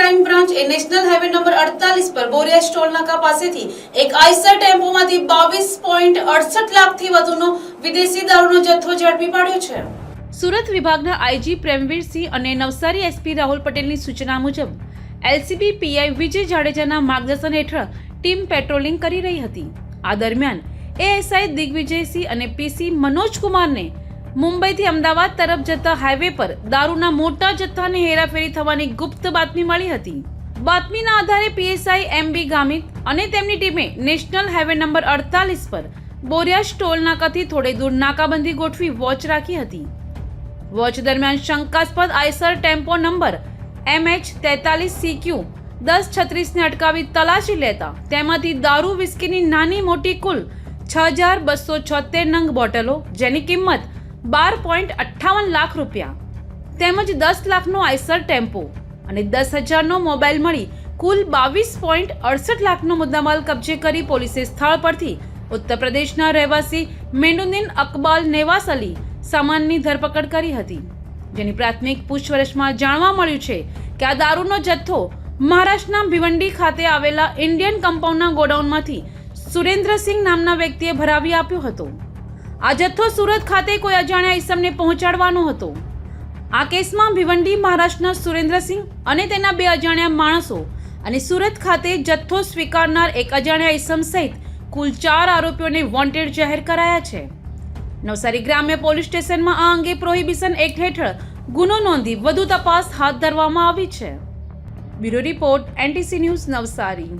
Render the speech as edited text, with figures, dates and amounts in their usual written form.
Crime branch એ national highway number 48 પર બોરિયા toll નાકા પાસેથી એક આઈસર ટેમ્પોમાંથી 22.68 લાખથી વધુનો વિદેશી દારૂનો જથ્થો ઝડપી પાડ્યો છે। સુરત વિભાગના આઈજી પ્રેમવીરસિંહ અને નવસારી એસપી રાહુલ પટેલની સૂચના મુજબ એલસીબી પીઆઈ વિજય જાડેજાના માર્ગદર્શન હેઠળ ટીમ પેટ્રોલિંગ કરી રહી હતી। આ દરમિયાન એએસઆઈ દિગ્વિજયસિંહ અને પીસી મનોજકુમારને મુંબઈથી અમદાવાદ તરફ જતા હાઈવે પર દારૂના મોટા જથ્થાની હેરાફેરી થવાની ગુપ્ત બાતમી મળી હતી। બાતમીના આધારે પીએસઆઈ એમબી ગામિત અને તેમની ટીમે નેશનલ હાઈવે નંબર 48 પર બોરિયા ટોલ નાકાથી થોડે દૂર નાકાબંધી ગોઠવી વોચ રાખી હતી। વોચ દરમિયાન શંકાસ્પદ આઈસર ટેમ્પો નંબર MH43CQ 1036 ને અટકાવી તલાશી લેતા તેમાંથી દારૂ વિસ્કીની નાની મોટી કુલ 6276 નંગ બોટલો જેની કિંમત 12.58 લાખ રૂપિયા તેમજ 10 લાખનો આઈસર ટેમ્પો અને 10,000નો મોબાઈલ મળી કુલ 22.68 લાખનો મુદ્દામાલ કબજે કરી પોલીસે સ્થળ પરથી ઉત્તર પ્રદેશના રહેવાસી મેનુદ્દીન અકબાલ નેવાસ અલી સામાનની ધરપકડ કરી હતી, જેની પ્રાથમિક પૂછપરછમાં જાણવા મળ્યું છે કે આ દારૂનો જથ્થો મહારાષ્ટ્રના ભિવંડી ખાતે આવેલા ઇન્ડિયન કમ્પાઉન્ડના ગોડાઉનમાંથી સુરેન્દ્રસિંહ નામના વ્યક્તિએ ભરાવી આપ્યો હતો। આ જથ્થો સુરત ખાતે કોઈ અજાણ્યા ઈસમને પહોંચાડવાનો હતો। આ કેસમાં ભિવંડી મહારાષ્ટ્રના સુરેન્દ્રસિંહ અને તેના 2 અજાણ્યા માણસો અને સુરત ખાતે જથ્થો સ્વીકારનાર એક અજાણ્યા ઈસમ સહિત કુલ 4 આરોપીઓને વોન્ટેડ જાહેર કરાયા છે। નવસારી ગ્રામ્ય પોલીસ સ્ટેશનમાં આ અંગે પ્રોહિબિશન એક્ટ હેઠળ ગુનો નોંધી વધુ તપાસ હાથ ધરવામાં આવી છે। Bureau report NTC news Navsari.